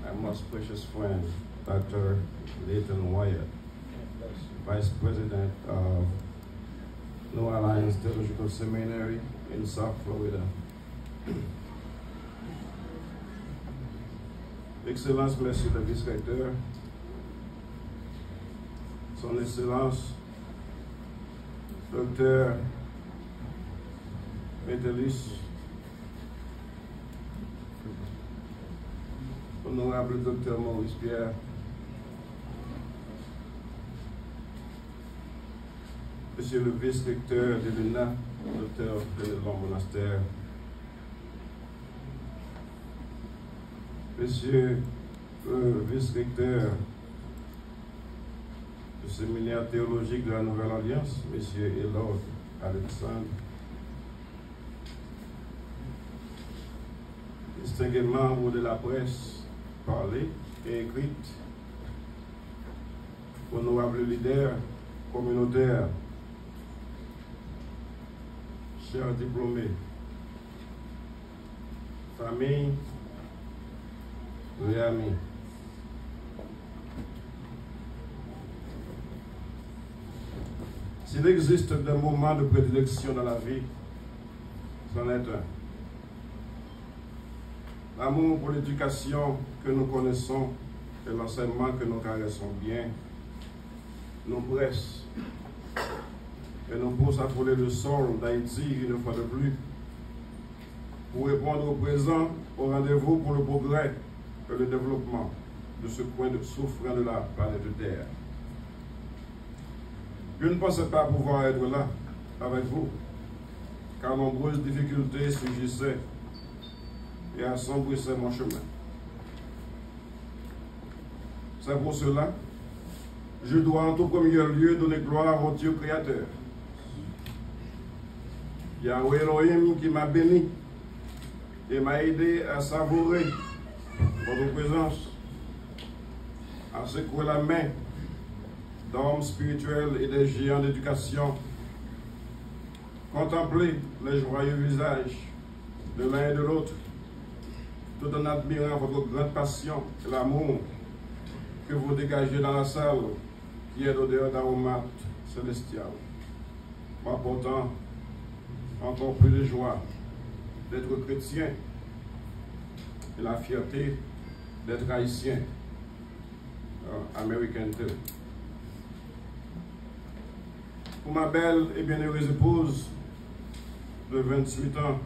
my most precious friend, Dr. Leighton Wyatt, Vice President of New Alliance Theological Seminary in South Florida. Excellence, Monsieur le Vice-Recteur, Son Excellence, Dr. Metellus, Honorable Dr. Maurice Pierre, Monsieur le Vice-Recteur de l'UNA, Dr. Fénelon Monastère, Monsieur le Vice-Recteur du Séminaire théologique de la Nouvelle Alliance, Monsieur Elord Alexandre, distingués membres de la presse parlée et écrite, honorables leaders communautaires, chers diplômés, famille et amis. S'il existe des moments de prédilection dans la vie, c'en est un. L'amour pour l'éducation que nous connaissons et l'enseignement que nous caressons bien nous presse et nous pousse à fouler le sol d'Haïti une fois de plus pour répondre au présent, au rendez-vous pour le progrès et le développement de ce coin de souffrant de la planète Terre. Je ne pensais pas pouvoir être là avec vous, car nombreuses difficultés surgissaient et assombrissaient mon chemin. C'est pour cela que je dois en tout premier lieu donner gloire au Dieu créateur, Yahweh Elohim, qui m'a béni et m'a aidé à savourer votre présence, à secouer la main d'hommes spirituels et des géants d'éducation, contempler les joyeux visages de l'un et de l'autre, tout en admirant votre grande passion et l'amour que vous dégagez dans la salle, qui est d'odeur d'aromates célestiales, m'apportant encore plus de joie d'être chrétien et la fierté d'être haïtien, américain. Pour ma belle et bienheureuse épouse de 28 ans,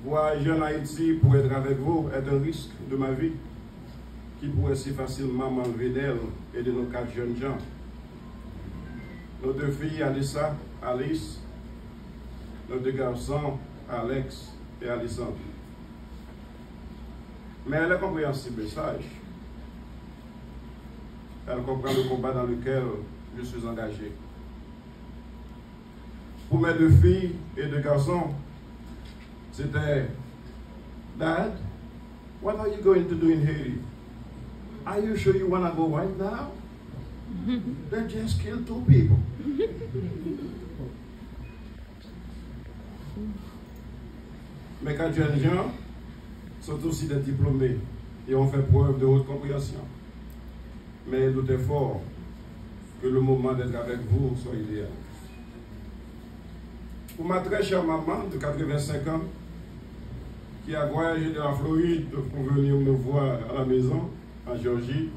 voyager en Haïti pour être avec vous est un risque de ma vie qui pourrait si facilement m'enlever d'elle et de nos 4 jeunes gens. Nos 2 filles, Alissa, Alice, nos 2 garçons, Alex et Alessandre. Mais elle est compréhensible et sage. Elle comprend le combat dans lequel je suis engagé. Pour mes 2 filles et 2 garçons, c'était Dad, what are you going to do in Haiti? Are you sure you want to go right now? They just killed 2 people. Mes 4 jeunes gens sont aussi des diplômés et ont fait preuve de haute compréhension. Mais il doute fort que le moment d'être avec vous soit idéal. Pour ma très chère maman de 85 ans, qui a voyagé de la Floride pour venir me voir à la maison, en Géorgie,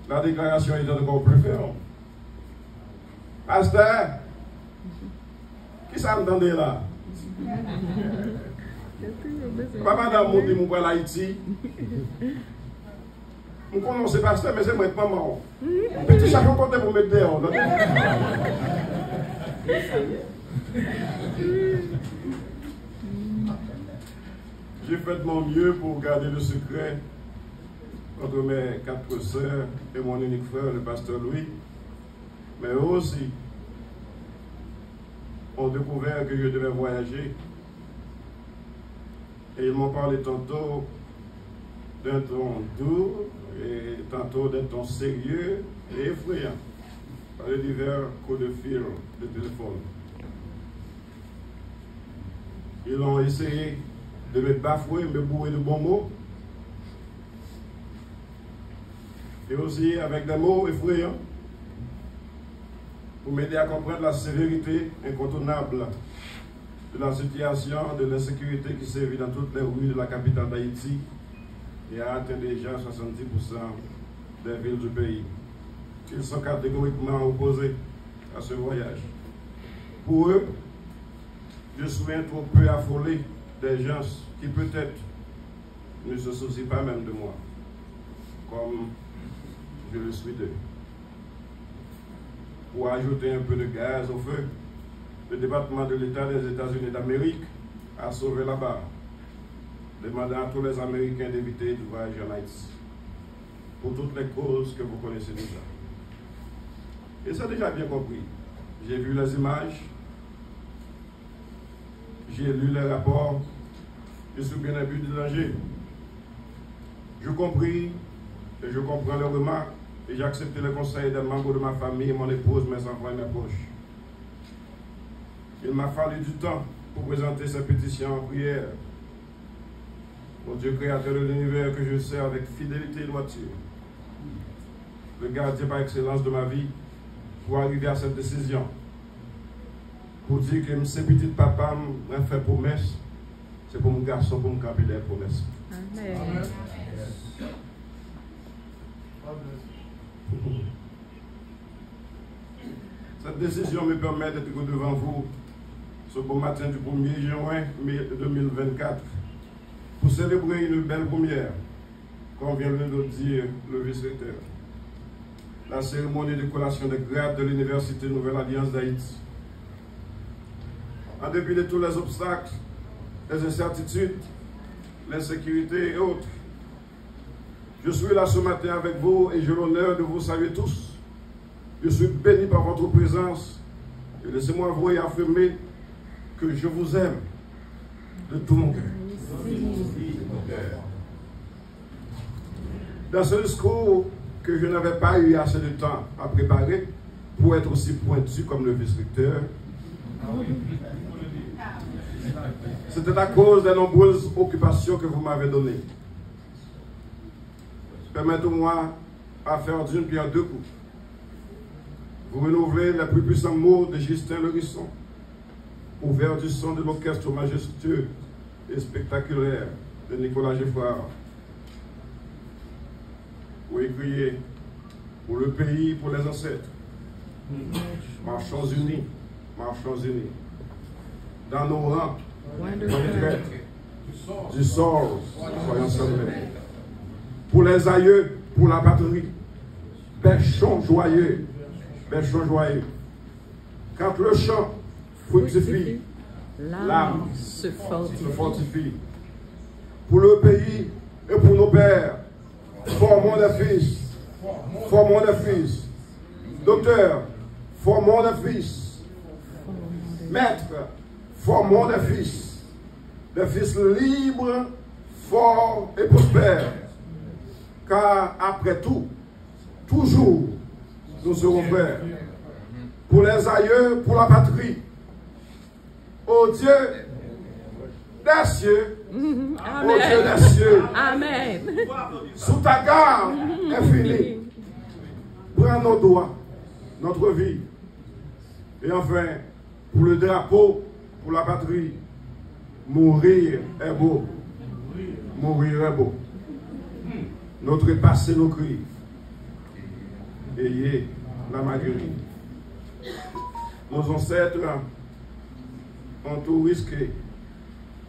la déclaration est encore plus ferme. Pasteur, qui ça me tendait là? Pas madame m'a dit pour l'Haïti. Je connais ce pasteur, mais c'est moi pas mort. Petit chacun compte pour mettre dehors. J'ai fait de mon mieux pour garder le secret entre mes 4 sœurs et mon unique frère, le pasteur Louis. Mais eux aussi ont découvert que je devais voyager. Et ils m'ont parlé tantôt d'un ton doux et tantôt d'un ton sérieux et effrayant par les divers coups de fil de téléphone. Ils ont essayé de me bafouer, me bourrer de bons mots, et aussi avec des mots effrayants pour m'aider à comprendre la sévérité incontournable de la situation de l'insécurité qui sévit dans toutes les rues de la capitale d'Haïti et a atteint déjà 70% des villes du pays. Ils sont catégoriquement opposés à ce voyage. Pour eux, je suis un trop peu affolé des gens qui peut-être ne se soucient pas même de moi, comme je le suis d'eux. Pour ajouter un peu de gaz au feu, le département de l'État des États-Unis d'Amérique a sauvé la barre, demandant à tous les Américains d'éviter du voyage en Haïti, pour toutes les causes que vous connaissez déjà. Et c'est déjà bien compris. J'ai vu les images, j'ai lu les rapports, je suis bien imbu du danger. Je compris et je comprends les remarques et j'ai accepté les conseils des membres de ma famille, mon épouse, mes enfants et mes proches. Il m'a fallu du temps pour présenter ces pétitions en prière. Mon Dieu créateur de l'univers que je sers avec fidélité et droiture, le gardien par excellence de ma vie, pour arriver à cette décision. Pour dire que ces petits papa m'a fait promesse, c'est pour mon garçon, pour me camper des promesses. Amen. Amen. Cette décision me permet d'être devant vous ce beau matin du 1er juin 2024 pour célébrer une belle première, comme vient de le dire le vice-recteur. La cérémonie de collation de grade de l'Université Nouvelle Alliance d'Haïti. En dépit de tous les obstacles, les incertitudes, l'insécurité et autres, je suis là ce matin avec vous et j'ai l'honneur de vous saluer tous. Je suis béni par votre présence et laissez-moi vous réaffirmer que je vous aime de tout mon cœur. Dans ce discours que je n'avais pas eu assez de temps à préparer pour être aussi pointu comme le vice-recteur, c'était à cause des nombreuses occupations que vous m'avez données. Permettez-moi à faire d'une pierre deux coups. Vous renouvelez les plus puissants mots de Justin Lerisson, ouvert du son de l'orchestre majestueux et spectaculaire de Nicolas Geffrard. Vous écriez pour le pays, pour les ancêtres. Marchons unis, marchons unis. Dans nos rangs, du sort, soyons salués. Pour les aïeux, pour la patrie, bêchons joyeux, bêchons joyeux. Quand le chant fructifie, l'âme se fortifie. Pour le pays et pour nos pères, formons des fils, formons des fils. Docteur, formons des fils. Maître, formons des fils libres, forts et prospères. Car après tout, toujours, nous serons frères. Pour les aïeux, pour la patrie. Ô Dieu des cieux, Amen. Ô Dieu des cieux, Amen. sous ta garde infinie, prends nos doigts, notre vie. Et enfin, pour le drapeau, pour la patrie, mourir est beau. Mourir est beau. Notre passé nos cris. Ayez la Marguerite. Nos ancêtres ont tout risqué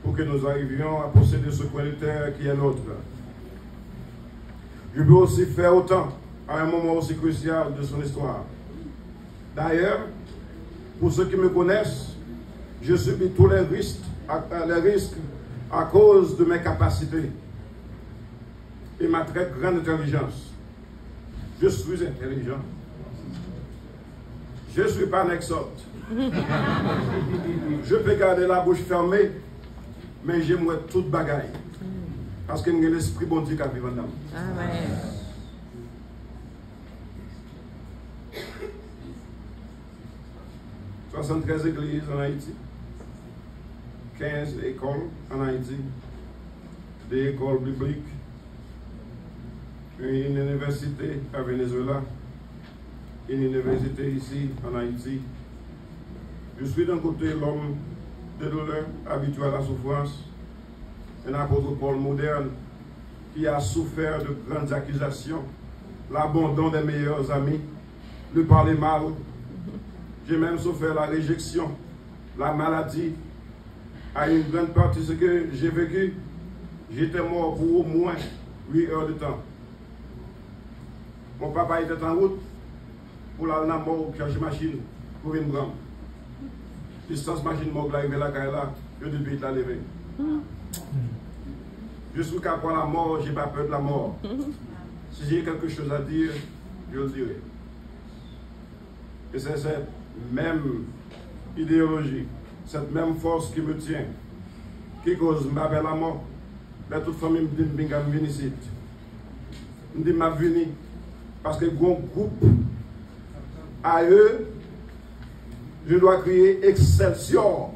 pour que nous arrivions à posséder ce coin de terre qui est nôtre. Je peux aussi faire autant à un moment aussi crucial de son histoire. D'ailleurs, pour ceux qui me connaissent, je subis tous les risques à cause de mes capacités et ma très grande intelligence. Je suis intelligent. Je ne suis pas un exote. Je peux garder la bouche fermée, mais j'aimerais toute bagaille. Parce que j'ai l'esprit bon Dieu qui vit en nous. Amen. « 73 églises en Haïti, 15 écoles en Haïti, des écoles bibliques, une université à Venezuela, une université ici en Haïti. Je suis d'un côté l'homme de douleur, habitué à la souffrance, un apôtre Paul moderne qui a souffert de grandes accusations, l'abandon des meilleurs amis, le parler mal. J'ai même souffert la réjection, la maladie. À une grande partie de ce que j'ai vécu, j'étais mort pour au moins 8 heures de temps. Mon papa était en route pour aller dans mort chercher machine pour une grande. Distance machine mort arrivé là, je depuis la lever. Je suis capable de la mort, je n'ai pas peur de la mort. Si j'ai quelque chose à dire, je le dirai. Et c'est cette même idéologie, cette même force qui me tient, qui cause ma belle la mort. Mais toute famille me dit que je suis venu ici. Je dis que je suis venu parce que mon groupe, à eux, je dois crier Excelsior.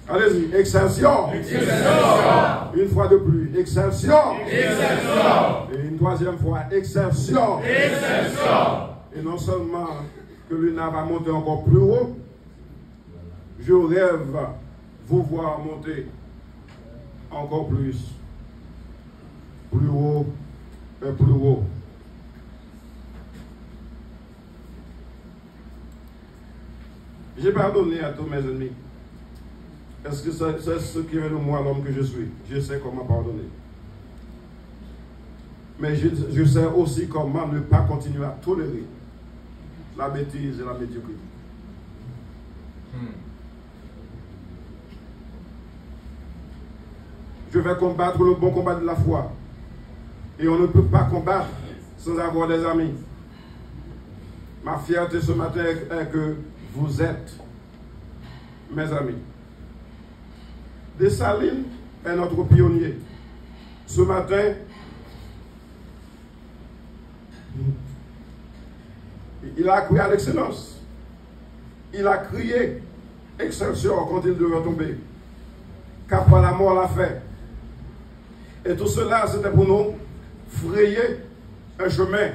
Allez-y, Excelsior. Excelsior. Une fois de plus, Excelsior. Excelsior. Et une troisième fois, Excelsior. Excelsior. Et non seulement que l'UNA va monter encore plus haut, je rêve vous voir monter encore plus haut et plus haut. J'ai pardonné à tous mes ennemis. Est-ce que c'est ce qui est de moi l'homme que je suis? Je sais comment pardonner. Mais je sais aussi comment ne pas continuer à tolérer la bêtise et la médiocrité. Je vais combattre le bon combat de la foi. Et on ne peut pas combattre sans avoir des amis. Ma fierté ce matin est que vous êtes mes amis. Dessalines est notre pionnier. Ce matin, il a crié à l'excellence. Il a crié Excelsior quand il devait tomber. Qu'après la mort l'a fait. Et tout cela, c'était pour nous frayer un chemin.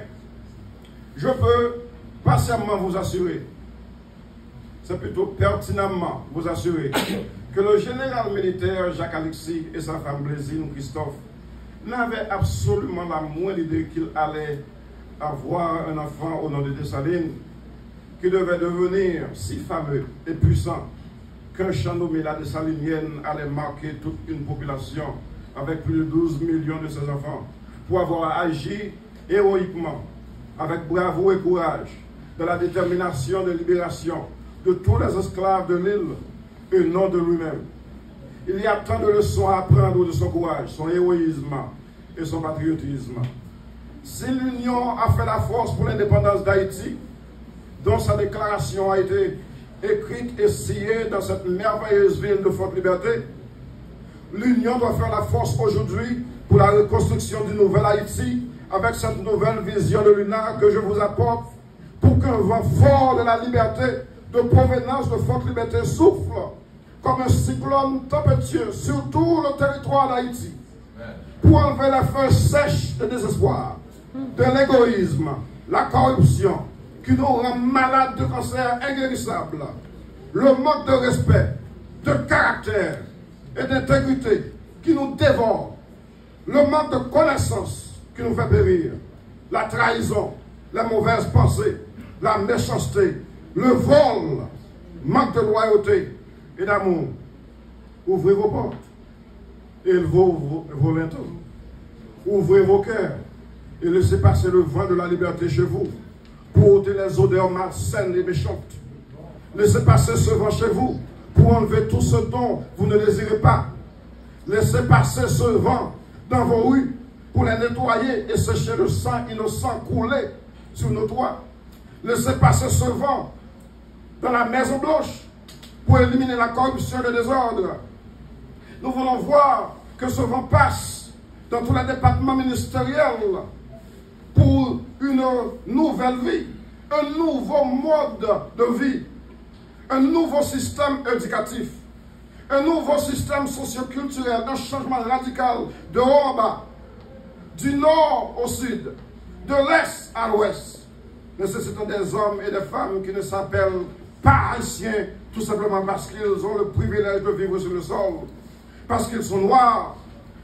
Je peux patiemment vous assurer, c'est plutôt pertinemment vous assurer, que le général militaire Jacques-Alexis et sa femme Blaisine Christophe n'avaient absolument la moindre idée qu'il allait avoir un enfant au nom de Dessalines qui devait devenir si fameux et puissant qu'un champ nommé la Dessalinienne allait marquer toute une population avec plus de 12 millions de ses enfants pour avoir agi héroïquement, avec bravoure et courage, dans la détermination de libération de tous les esclaves de l'île et non de lui-même. Il y a tant de leçons à apprendre de son courage, son héroïsme et son patriotisme. Si l'Union a fait la force pour l'indépendance d'Haïti, dont sa déclaration a été écrite et sciée dans cette merveilleuse ville de Forte Liberté, l'Union doit faire la force aujourd'hui pour la reconstruction du nouvel Haïti avec cette nouvelle vision de l'UNA que je vous apporte pour qu'un vent fort de la liberté de provenance de Forte Liberté souffle comme un cyclone tempétueux sur tout le territoire d'Haïti pour enlever les feuilles sèches de désespoir, de l'égoïsme, la corruption qui nous rend malades de cancer inguérissable, le manque de respect, de caractère et d'intégrité qui nous dévore, le manque de connaissance qui nous fait périr, la trahison, la mauvaise pensée, la méchanceté, le vol, manque de loyauté et d'amour. Ouvrez vos portes et vos linteaux. Ouvrez vos cœurs et laissez passer le vent de la liberté chez vous pour ôter les odeurs malsaines et méchantes. Laissez passer ce vent chez vous pour enlever tout ce dont vous ne désirez pas. Laissez passer ce vent dans vos rues pour les nettoyer et sécher le sang innocent coulé sur nos toits. Laissez passer ce vent dans la Maison Blanche pour éliminer la corruption et le désordre. Nous voulons voir que ce vent passe dans tous les départements ministériels pour une nouvelle vie, un nouveau mode de vie, un nouveau système éducatif, un nouveau système socioculturel, un changement radical de haut en bas. du nord au sud, de l'est à l'ouest. Nécessitons des hommes et des femmes qui ne s'appellent pas haïtiens, tout simplement parce qu'ils ont le privilège de vivre sur le sol, parce qu'ils sont noirs,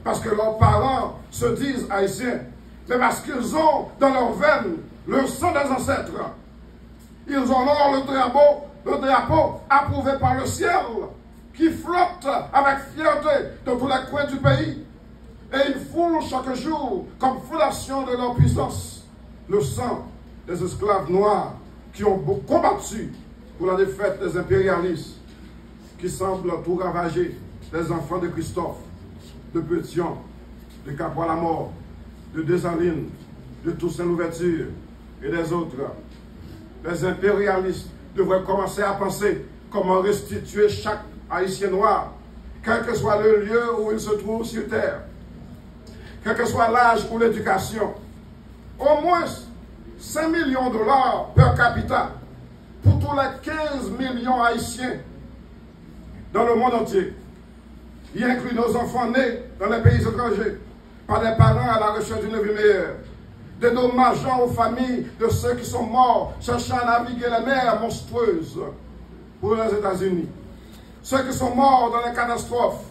parce que leurs parents se disent haïtiens, mais parce qu'ils ont dans leurs veines le sang des ancêtres. Ils ont alors le drapeau approuvé par le ciel, qui flotte avec fierté dans tous les coins du pays. Et ils foulent chaque jour, comme fondation de leur puissance, le sang des esclaves noirs qui ont combattu pour la défaite des impérialistes, qui semblent tout ravager les enfants de Christophe, de Pétion, de Capois-la-Mort, de Desalines, de Toussaint-Louverture et des autres. Les impérialistes devraient commencer à penser comment restituer chaque Haïtien noir, quel que soit le lieu où il se trouve sur terre, quel que soit l'âge ou l'éducation, au moins 5 millions de dollars per capita pour tous les 15 millions haïtiens dans le monde entier, y inclut nos enfants nés dans les pays étrangers, par des parents à la recherche d'une vie meilleure, des dommageants aux familles de ceux qui sont morts cherchant à naviguer les mers monstrueuses pour les États-Unis, ceux qui sont morts dans les catastrophes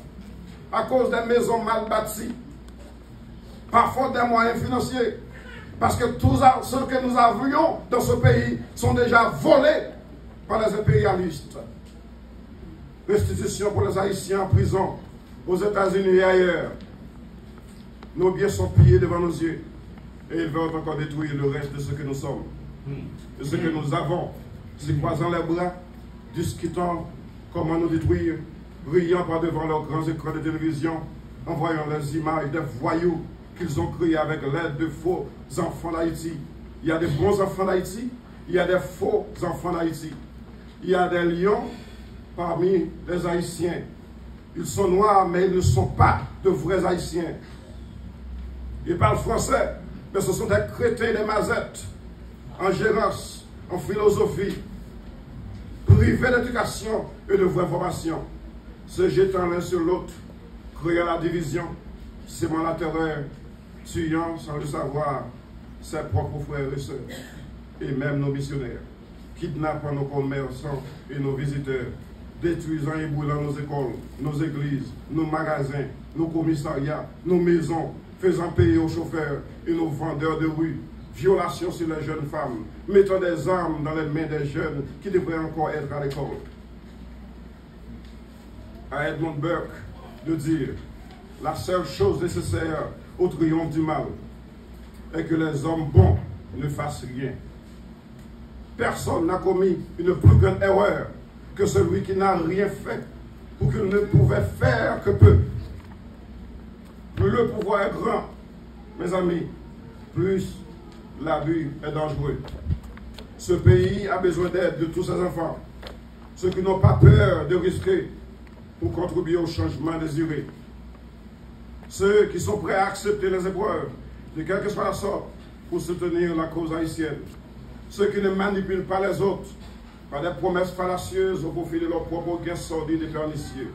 à cause des maisons mal bâties, par faute des moyens financiers, parce que tous ceux que nous avions dans ce pays sont déjà volés par les impérialistes. Restitution pour les Haïtiens en prison, aux États-Unis et ailleurs. Nos biens sont pillés devant nos yeux et ils veulent encore détruire le reste de ce que nous sommes, de ce que nous avons, se croisant les bras, discutant comment nous détruire, brillant par devant leurs grands écrans de télévision, en voyant les images des voyous qu'ils ont créés avec l'aide de faux enfants d'Haïti. Il y a des bons enfants d'Haïti, il y a des faux enfants d'Haïti. Il y a des lions parmi les Haïtiens. Ils sont noirs, mais ils ne sont pas de vrais Haïtiens. Ils parlent français, mais ce sont des crétés, des mazettes, en gérance, en philosophie, privés d'éducation et de vraie formation, se jetant l'un sur l'autre, créant la division, sémant la terreur, tuant sans le savoir ses propres frères et sœurs, et même nos missionnaires, kidnappant nos commerçants et nos visiteurs, détruisant et brûlant nos écoles, nos églises, nos magasins, nos commissariats, nos maisons, faisant payer aux chauffeurs et nos vendeurs de rue, violations sur les jeunes femmes, mettant des armes dans les mains des jeunes qui devraient encore être à l'école. À Edmund Burke de dire, la seule chose nécessaire au triomphe du mal est que les hommes bons ne fassent rien. Personne n'a commis une plus grande erreur que celui qui n'a rien fait ou qu'il ne pouvait faire que peu. Plus le pouvoir est grand, mes amis, plus l'abus est dangereux. Ce pays a besoin d'aide de tous ses enfants, ceux qui n'ont pas peur de risquer pour contribuer au changement désiré. Ceux qui sont prêts à accepter les épreuves, de quelle que soit la sorte, pour soutenir la cause haïtienne. Ceux qui ne manipulent pas les autres par des promesses fallacieuses au profit de leurs propres gains sordides et pernicieux.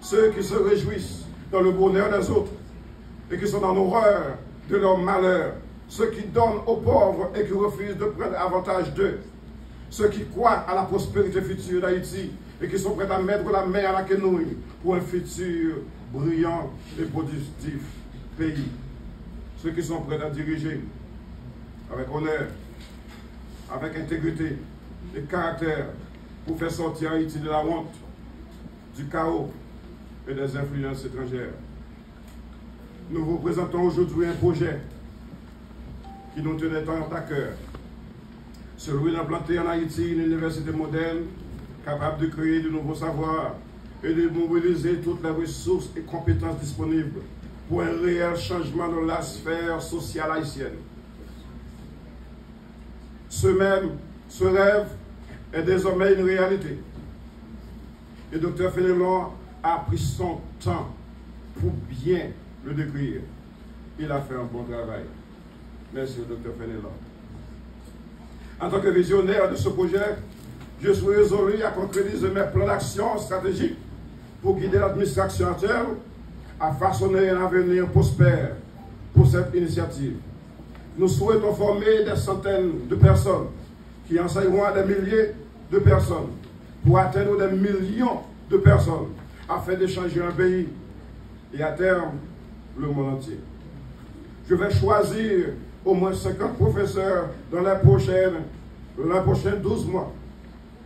Ceux qui se réjouissent dans le bonheur des autres et qui sont dans l'horreur de leur malheur. Ceux qui donnent aux pauvres et qui refusent de prendre avantage d'eux. Ceux qui croient à la prospérité future d'Haïti et qui sont prêts à mettre la main à la quenouille pour un futur brillant et productif pays. Ceux qui sont prêts à diriger avec honneur, avec intégrité et caractère pour faire sortir Haïti de la honte, du chaos et des influences étrangères. Nous vous présentons aujourd'hui un projet qui nous tenait tant à cœur. Celui d'implanter en Haïti une université moderne capable de créer de nouveaux savoirs et de mobiliser toutes les ressources et compétences disponibles pour un réel changement dans la sphère sociale haïtienne. Ce rêve est désormais une réalité. Et Dr Fénelon a pris son temps pour bien le décrire. Il a fait un bon travail. Merci au Dr Fénelon. En tant que visionnaire de ce projet, je suis résolu à concrétiser mes plans d'action stratégiques pour guider l'administration actuelle à façonner un avenir prospère pour cette initiative. Nous souhaitons former des centaines de personnes qui enseigneront à des milliers de personnes pour atteindre des millions de personnes afin de changer un pays et à terme le monde entier. Je vais choisir au moins 50 professeurs dans les prochains 12 mois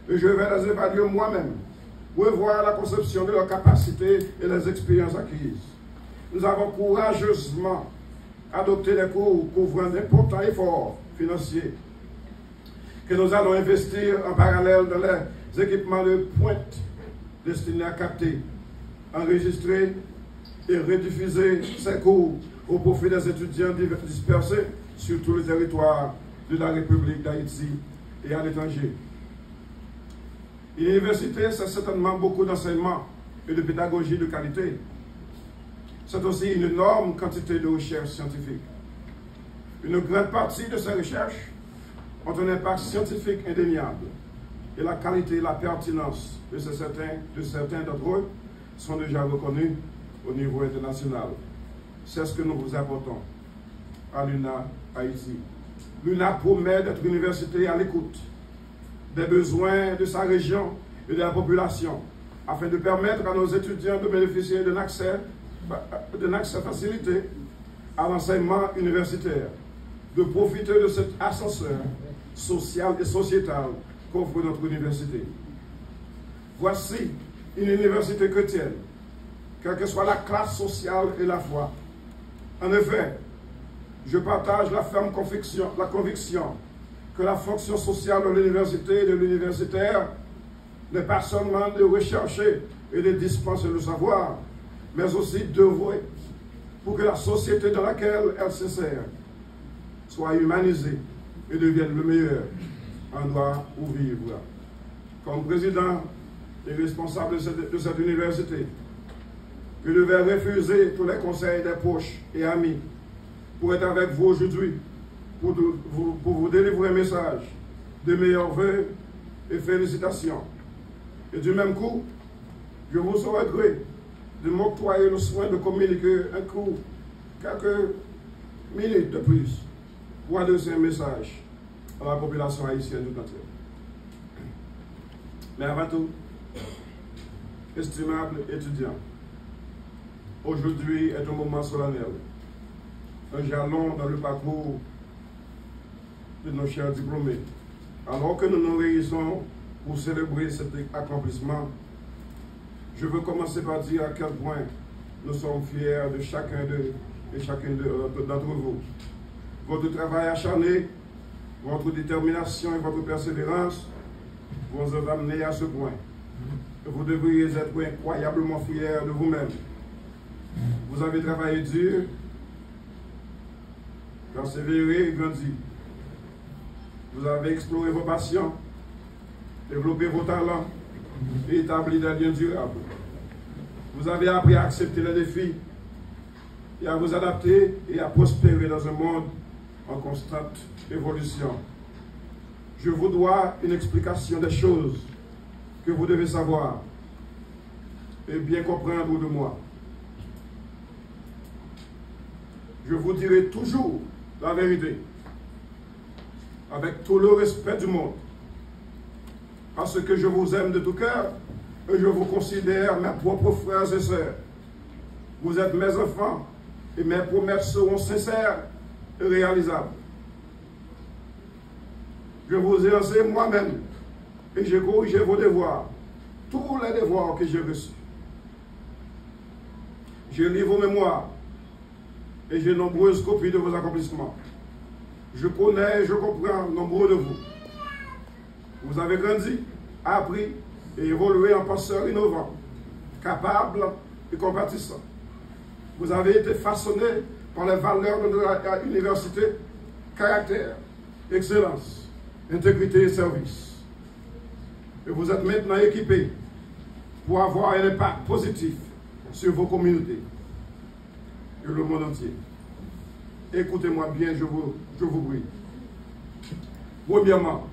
et je vais les évaluer moi-même, revoir la conception de leurs capacités et les expériences acquises. Nous avons courageusement adopté des cours couvrant d'importants efforts financiers que nous allons investir en parallèle dans les équipements de pointe destinés à capter, enregistrer et rediffuser ces cours au profit des étudiants dispersés sur tout le territoire de la République d'Haïti et à l'étranger. L'université, c'est certainement beaucoup d'enseignement et de pédagogie de qualité. C'est aussi une énorme quantité de recherche scientifique. Une grande partie de ces recherches ont un impact scientifique indéniable et la qualité et la pertinence de certains d'entre eux sont déjà reconnus au niveau international. C'est ce que nous vous apportons à l'UNA Haïti. L'UNA promet d'être une université à l'écoute des besoins de sa région et de la population, afin de permettre à nos étudiants de bénéficier d'un accès facilité à l'enseignement universitaire, de profiter de cet ascenseur social et sociétal qu'offre notre université. Voici une université chrétienne, quelle que soit la classe sociale et la foi. En effet, je partage la ferme conviction que la fonction sociale de l'université et de l'universitaire n'est pas seulement de rechercher et de dispenser le savoir, mais aussi d'œuvrer pour que la société dans laquelle elle s'insère soit humanisée et devienne le meilleur endroit où vivre. Comme président et responsable de cette université, je devais refuser tous les conseils des proches et amis pour être avec vous aujourd'hui, pour vous délivrer un message de meilleurs vœux et félicitations. Et du même coup, je vous souhaiterais de m'octroyer le soin de communiquer un coup, quelques minutes de plus, pour adresser un message à la population haïtienne tout entière. Mais avant tout, estimables étudiants, aujourd'hui est un moment solennel, un jalon dans le parcours de nos chers diplômés. Alors que nous nous réunissons pour célébrer cet accomplissement, je veux commencer par dire à quel point nous sommes fiers de chacun d'entre vous. Votre travail acharné, votre détermination et votre persévérance vous ont amené à ce point. Vous devriez être incroyablement fiers de vous-même. Vous avez travaillé dur, persévéré et grandi. Vous avez exploré vos passions, développé vos talents et établi des liens durables. Vous avez appris à accepter les défis et à vous adapter et à prospérer dans un monde en constante évolution. Je vous dois une explication des choses que vous devez savoir et bien comprendre de moi. Je vous dirai toujours la vérité, avec tout le respect du monde, parce que je vous aime de tout cœur et je vous considère mes propres frères et sœurs. Vous êtes mes enfants et mes promesses seront sincères et réalisables. Je vous ai enseigné moi-même et j'ai corrigé vos devoirs, tous les devoirs que j'ai reçus. J'ai lu vos mémoires et j'ai nombreuses copies de vos accomplissements. Je connais et je comprends nombreux de vous. Vous avez grandi, appris et évolué en penseurs innovants, capables et compatissants. Vous avez été façonnés par les valeurs de notre université, caractère, excellence, intégrité et service. Et vous êtes maintenant équipés pour avoir un impact positif sur vos communautés et le monde entier. Écoutez-moi bien, je vous prie. Premièrement,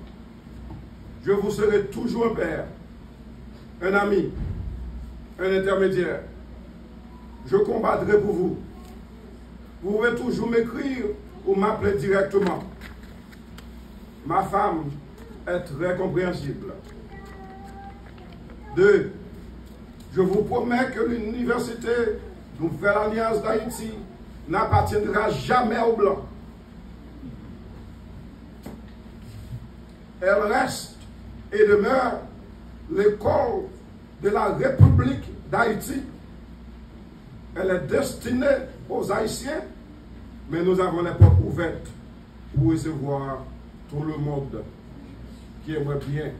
je vous serai toujours un père, un ami, un intermédiaire. Je combattrai pour vous. Vous pouvez toujours m'écrire ou m'appeler directement. Ma femme est très compréhensible. 2. Je vous promets que l'université Nouvelle Alliance d'Haïti n'appartiendra jamais aux Blancs. Elle reste et demeure l'école de la République d'Haïti. Elle est destinée aux Haïtiens, mais nous avons les portes ouvertes pour recevoir tout le monde qui aimerait bien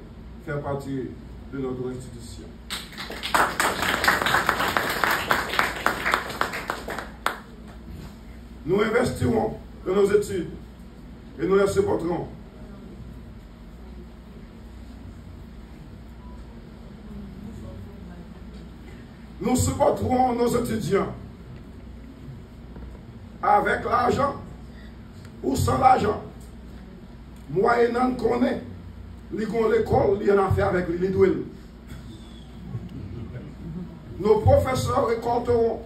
faire partie de notre institution. Nous investirons dans nos études et nous les supporterons. Nous supporterons nos étudiants avec l'argent ou sans l'argent. Moyennant qu'on est, l'école, il y en a fait avec les douelles. Nos professeurs récolteront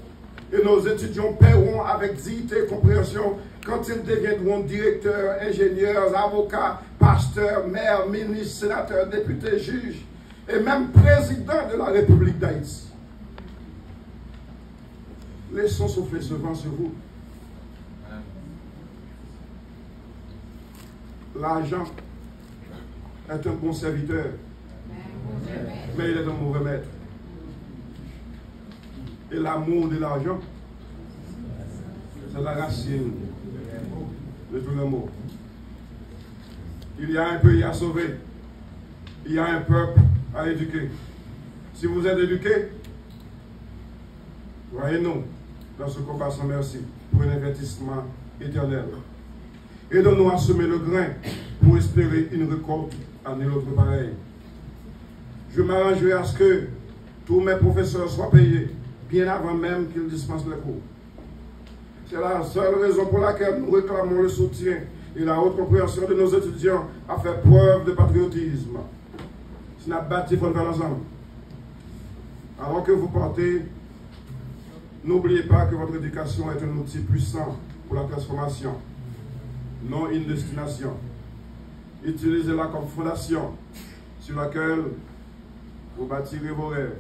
et nos étudiants paieront avec dignité et compréhension quand ils deviendront directeurs, ingénieurs, avocats, pasteurs, maires, ministres, sénateurs, députés, juges et même présidents de la République d'Haïti. Laissons souffler ce vent sur vous. L'argent est un bon serviteur, mais il est un mauvais maître. Et l'amour de l'argent, c'est la racine de tout le mot. Il y a un pays à sauver. Il y a un peuple à éduquer. Si vous êtes éduqués, voyez-nous dans ce combat sans merci pour un investissement éternel. Aidons-nous à semer le grain pour espérer une récolte à nul autre pareil. Je m'arrangerai à ce que tous mes professeurs soient payés bien avant même qu'ils dispensent les cours. C'est la seule raison pour laquelle nous réclamons le soutien et la haute compréhension de nos étudiants à faire preuve de patriotisme. C'est notre bâti pour le faire ensemble. Alors que vous partez, n'oubliez pas que votre éducation est un outil puissant pour la transformation, non une destination. Utilisez-la comme fondation sur laquelle vous bâtirez vos rêves,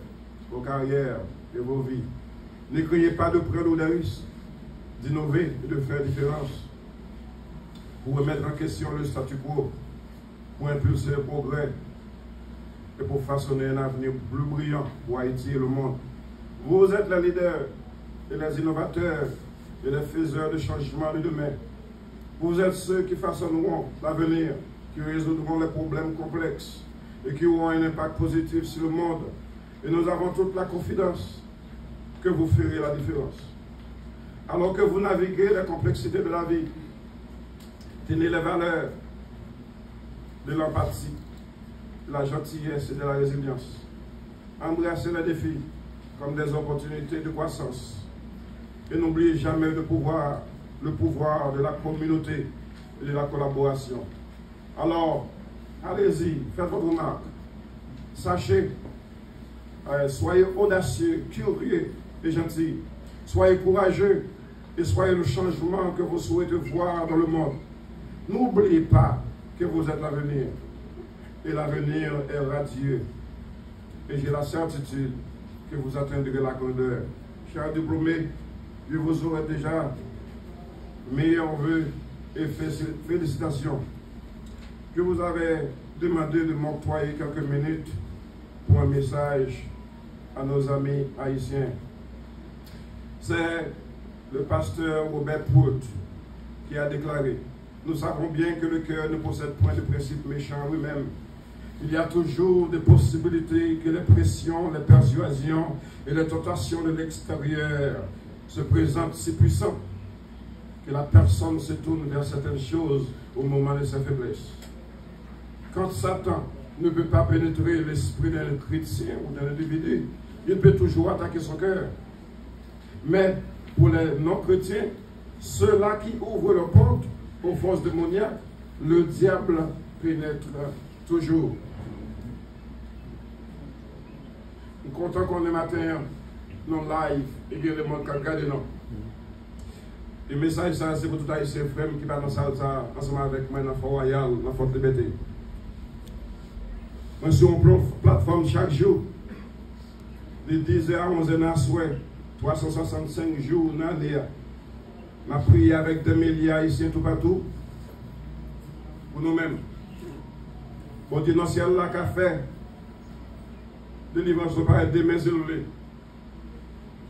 vos carrières et vos vies. Ne craignez pas de prendre des risques, d'innover et de faire différence. Pour remettre en question le statu quo, pour impulser le progrès et pour façonner un avenir plus brillant pour Haïti et le monde. Vous êtes les leaders et les innovateurs et les faiseurs de changement de demain. Vous êtes ceux qui façonneront l'avenir, qui résoudront les problèmes complexes et qui auront un impact positif sur le monde. Et nous avons toute la confidence que vous ferez la différence. Alors que vous naviguez les complexités de la vie, tenez les valeurs de l'empathie, de la gentillesse et de la résilience. Embrassez les défis comme des opportunités de croissance. Et n'oubliez jamais le pouvoir de la communauté et de la collaboration. Alors, allez-y, faites votre marque. Sachez, soyez audacieux, curieux et gentils. Soyez courageux et soyez le changement que vous souhaitez voir dans le monde. N'oubliez pas que vous êtes l'avenir. Et l'avenir est radieux. Et j'ai la certitude que vous atteindrez la grandeur. Chers diplômés, je vous aurai déjà meilleurs vœux et félicitations. Je vous avais demandé de m'octroyer quelques minutes pour un message à nos amis haïtiens. C'est le pasteur Robert Prout qui a déclaré: nous savons bien que le cœur ne possède point de principe méchant lui-même. Il y a toujours des possibilités que les pressions, les persuasions et les tentations de l'extérieur se présentent si puissants que la personne se tourne vers certaines choses au moment de sa faiblesse. Quand Satan ne peut pas pénétrer l'esprit d'un chrétien ou d'un individu, il peut toujours attaquer son cœur. Mais pour les non-chrétiens, ceux-là qui ouvrent leur porte aux forces démoniaques, le diable pénètre toujours. Nous comptons qu'on est matin, non live, et bien le monde qui regarde, non. Le message, ça, c'est pour tout haïtien frère qui va dans ça ensemble avec moi dans le Fort Royal, dans la Forte Liberté. Moi, sur une plateforme chaque jour, de 10h à 11h à souhait, 365 jours dans l'année. Je prie avec des milliers haïtiens tout partout, pour nous-mêmes. Bon Dieu, dans le ciel, là, qu'a fait, délivrance, pas être des mains élevées.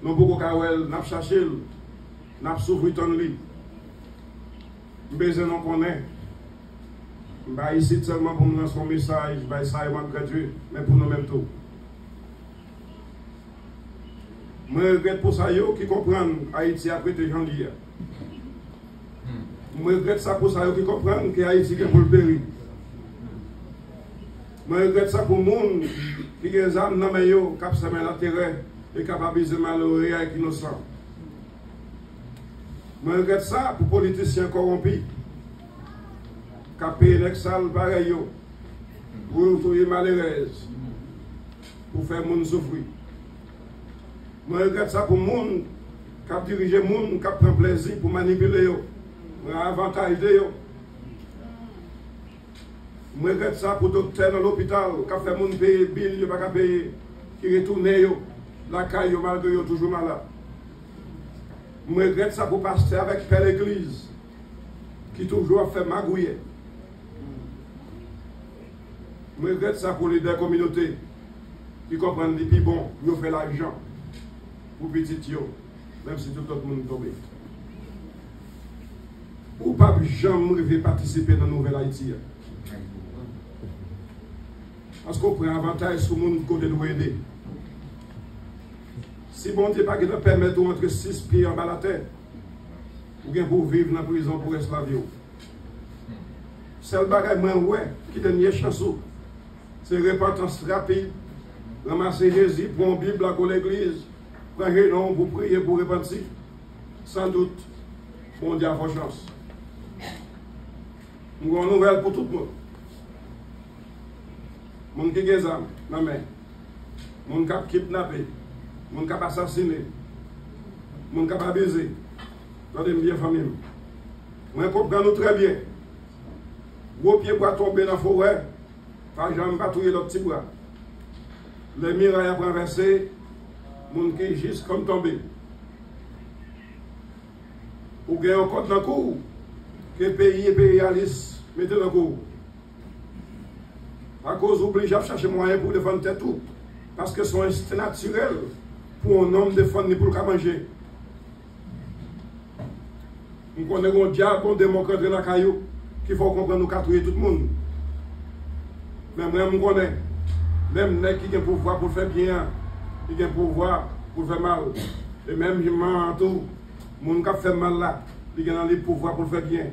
Nous, beaucoup de nous cherché, nous souffert ton lit. Nous besoin de connaître. Je suis ici seulement pour nous lancer un message, je vais essayer de Dieu, mais pour nous-mêmes tout. Je regrette pour ça qui comprennent Haïti après de janvier. Je regrette ça pour ça qui comprennent que Haïti est pour le périr. Je regrette ça pour les gens qui ont des âmes dans les mains, qui ont la terre et qui ont abusé malheureux et innocents. Je regrette ça pour les politiciens corrompus qui ont payé l'exal pareil pour retrouver malheureux, pour faire les gens souffrir. Je regrette ça pour les gens qui ont dirigé les gens, qui ont pris plaisir pour manipuler, pour avantage de eux. Je regrette ça pour les docteurs dans l'hôpital qui ont fait les gens payer les billes, pas payer, qui retournent la caille malgré qu'ils sont toujours malades. Je regrette ça pour les pasteurs avec Père l'Église qui toujours fait magouiller. Je regrette ça pour les deux communautés qui comprennent les plus bons, ils fait l'argent pour petit yo, même si tout le monde est tombé. Ou pas jamais participer dans la nouvelle Haïti. Parce qu'on prend avantage sur le monde côté de aider. Si bon Dieu pas de permettre d'entrer 6 pieds en bas de la terre, ou bien pour vivre dans la prison pour esclavio. C'est le bagage qui donne une chance. C'est repentance rapide. Ramasser Jésus, prendre la Bible à l'église, prendre un nom pour prier pour repentir. Sans doute, on dit à vos chances. Nous avons une nouvelle pour tout le monde. Moun qui a des âmes, non mais, moun qui a kidnappé, moun qui a assassiné, moun qui a abusé. Regardez bien famille. Moi, je comprends très bien. Vos pieds pour tomber dans la forêt, pas jamais patrouiller l'autre petit bras. Les murailles à traverser, moun qui est juste comme tombé. Ou gagne un code dans le cours, que le pays impérialiste mettez dans le cours. À cause obligé à chercher moyen pour défendre tête tout. Parce que c'est un instinct naturel pour un homme défendre ni pour le manger. Nous connaissons un diable, un démocrate dans la caillou, qu'il faut comprendre nous catouiller tout le monde. Mais moi, je connais. Même les qui ont le pouvoir pour faire bien, qui ont le pouvoir pour faire mal. Et même je m'en tout, les gens qui fait mal là, ils ont le pouvoir pour faire bien.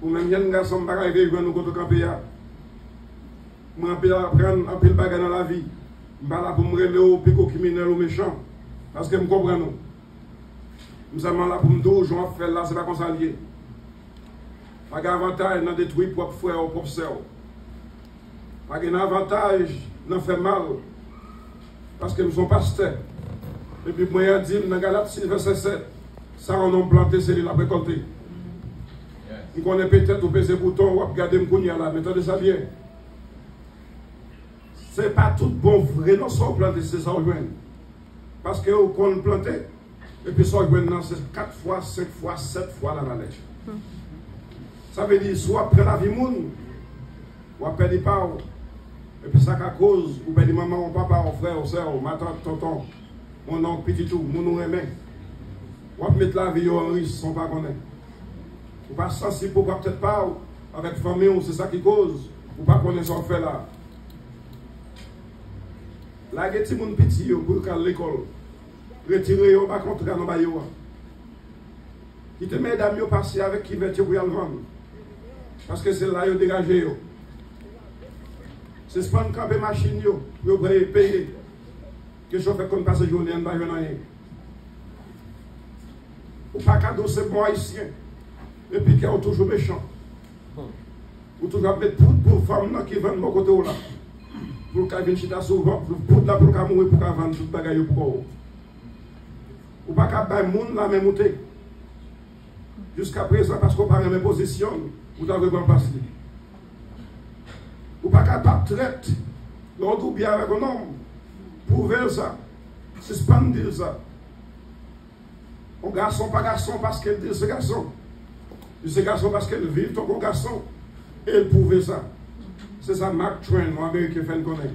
Ou même il y a des garçons qui arrivent à nous contre le camper. Je vais apprendre un peu de bagage dans la vie. Je ne vais pas pour me relever au pico criminel ou méchant. Parce que je comprends. Nous sommes là pour me dire, je vais faire là, ce n'est pas comme ça lié. Pas d'avantage dans détruire propre frère ou propre sœur. Pas d'avantage dans faire mal. Parce que nous sommes pasteurs. Et puis, moi, je dis, dans Galates 6, verset 7, ça, on a planté, c'est la récolter. Nous connaissons peut-être au PC bouton, ou regarder me là, mais attendez ça bien. Ce n'est pas tout bon vrai, non, ça planter, c'est ça, parce que vous on planté, et puis ça, c'est 4 fois, 5 fois, 7 fois la valeur. Ça veut dire, soit après la vie, ou après des parents, et puis ça, à cause, ou bien des maman, ou papa, ou frère, ou soeur, ou ma tante, tonton, mon oncle, petit tout, mon aimé, ou mettre la vie en risque, sans pas connaître. Ou pas sensible pour peut-être pas, avec famille, c'est ça qui cause, ou pas connaître ce qu'on fait là. La guette si mon petit pour qu'à l'école, retirer au bas contre dans bayo. Qui te mesdames yo passer avec qui veut pour y aller vendre. Parce que c'est là yo dégagé yo. C'est pas camper machine yo payer. Que chauffeur comme passe journée en bas rien. Ou pas cadeau c'est bon haïtien. Et puis qui est toujours méchant. Ou toujours mettre pour femmes qui vendent mon côté là. Pour qu'elle vienne chita souvent, pour qu'elle mourir, pour qu'elle vende tout le bagage pour vous. Ou pas qu'elle baille monde là, même monter. Jusqu'à présent, parce qu'on parle de mes positions, vous avez pas passé. Ou pas capable de traiter l'autre bien avec un homme. Prouver ça. Suspendre ça. Un garçon, pas garçon parce qu'elle dit ce garçon. Ce garçon parce qu'elle vit ton garçon. Et elle prouve ça. C'est ça, Mark Twain, mon américain, fait le connaître.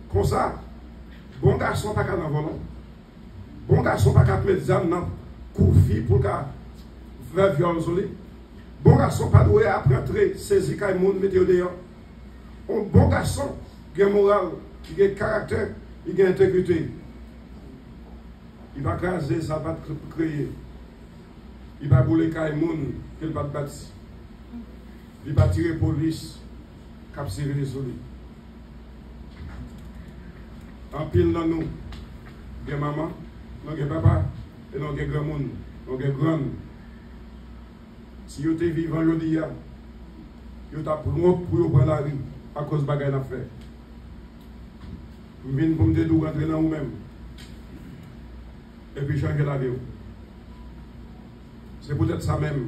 Comme ça, bon garçon, pas qu'à volant. Bon garçon, pas qu'à mettre des âmes dans le coup pour qu'à faire violence. Bon garçon, pas doué à rentrer, saisir quand monde, mettre dehors. Un bon garçon, qui a moral, qui a caractère, qui a intégrité. Il va craser, ça va créer. Il va bouler quand monde, qu'il va bâtir. Il va tirer police, capturer les solides. En pile dans nous, il y a maman, il y a papa, et il y a grand monde, il y a grand. Si vous êtes vivant, vous êtes prêt pour prendre la rue à cause de bagaille à faire. Vous venez pour me dire de rentrer dans vous-même. Et puis changer la vie. C'est peut-être ça même.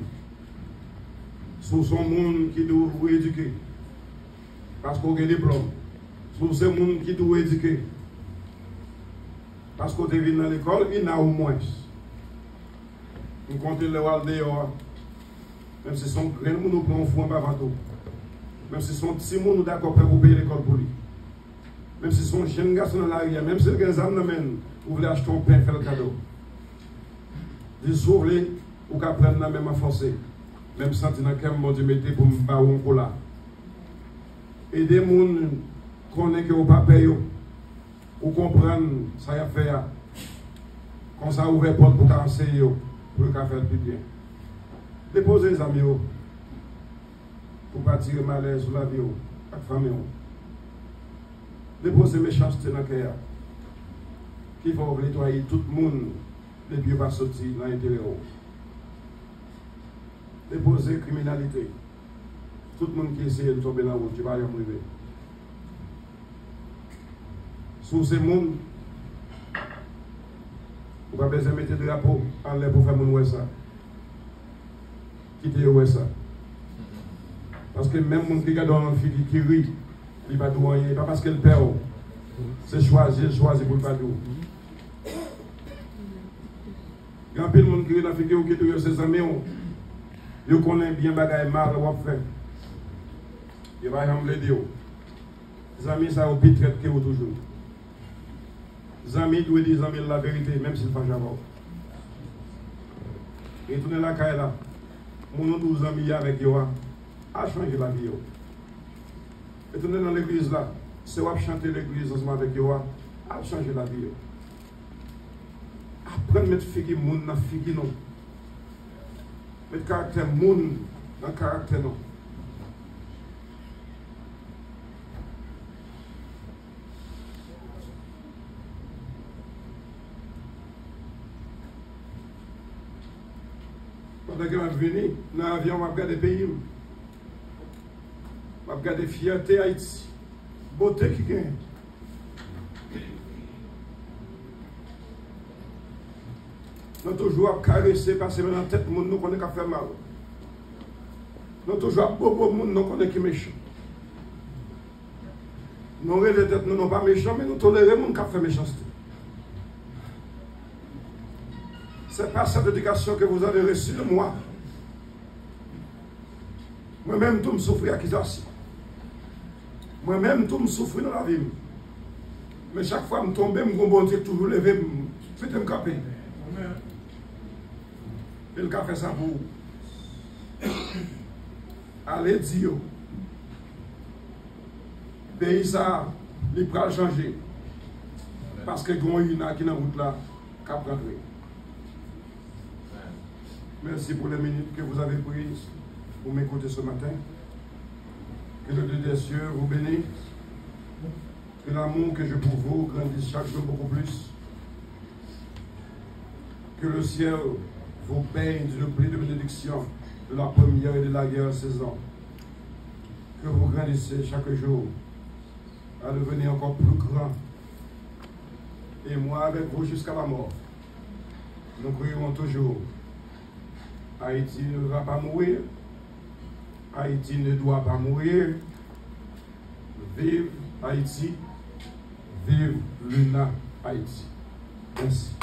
Sous son monde qui doit vous éduquer. Parce qu'on a des diplômes. Sous ce monde qui doit vous éduquer. Parce qu'on est venu dans l'école, il y en a au moins. On compte le wall dehors. Même si son grand monde nous prend un fou en bas tout. Même si son petit monde nous d'accord pour payer l'école pour lui. Même si son jeune garçon dans l'arrière, même si le gars n'amène, vous voulez acheter un pain, faire le cadeau. Vous voulez, ou qu'à prendre la même à forcer. Même si vous avez un bon Dieu mettez pour me battre un cola. Et des gens qui connaissent que vous ne payez pas, ou comprendre ça y a fait. Quand ça ouvre la porte pour enseigner, pour faire le plus bien. Déposez les amis pour ne pas tirer malaise sur la vie avec la famille. Déposez méchanceté dans le cœur. Qui va nettoyer tout le monde depuis qu'il va sortir dans l'intérieur. Déposez criminalité. Tout le monde qui essaie de tomber dans la route, tu vas y arriver. Sous ces mondes, vous n'avez pas besoin de mettre des drapeaux en l'air pour faire mon ça. Quittez ça. Parce que même mon qui regarde un fille qui rit, il va tout rien. Pas parce qu'elle perd. C'est choisi pour le pas tout. Il y a un peu de monde qui rit dans la fille qui rit ses amis. Ils connaissent bien bagaille mal ou fait. Il va y dire. Les amis, ça au pire traite que vous toujours. Les amis doivent dire la vérité, même s'ils ne font jamais. Et tourner la caille là. Mon 12 amis avec vous a changé la vie. Et tourner dans l'église là, c'est vous chanter l'église ensemble avec vous a changé la vie. Apprendre à mettre figi moun dans figi non. Mettre caractère moun dans caractère non. Pendant que je suis venu, dans l'avion, je regarde le pays. Je regarde la fierté Haïti. Beauté qui gagne. Nous avons toujours caressé parce que dans la tête, nous connaissons qu'à faire mal. Nous avons toujours beaucoup de monde, nous connaissons qui est méchant. Nous les têtes, nous n'sommes pas méchants, mais nous tolérons les gens qui fait méchanceté. Ce n'est pas cette éducation que vous avez reçue de moi. Moi-même, tout me souffre à qui j'assis. Moi-même, tout me souffre dans la vie. Mais chaque fois que je tombe, je me toujours lever, je me camper. Et le café, ça pour allez dire, pays ça, il va changer. Parce que il y a qui dans la route là, qui a rentrer. Merci pour les minutes que vous avez prises pour m'écouter ce matin. Que le Dieu des cieux vous bénisse. Que l'amour que j'ai pour vous grandisse chaque jour beaucoup plus. Que le ciel vous baigne d'une pluie de bénédiction de la première et de la dernière saison. Que vous grandissez chaque jour à devenir encore plus grand. Et moi avec vous jusqu'à la mort. Nous prions toujours Haïti ne va pas mourir. Haïti ne doit pas mourir. Vive Haïti. Vive l'UNA Haïti. Merci.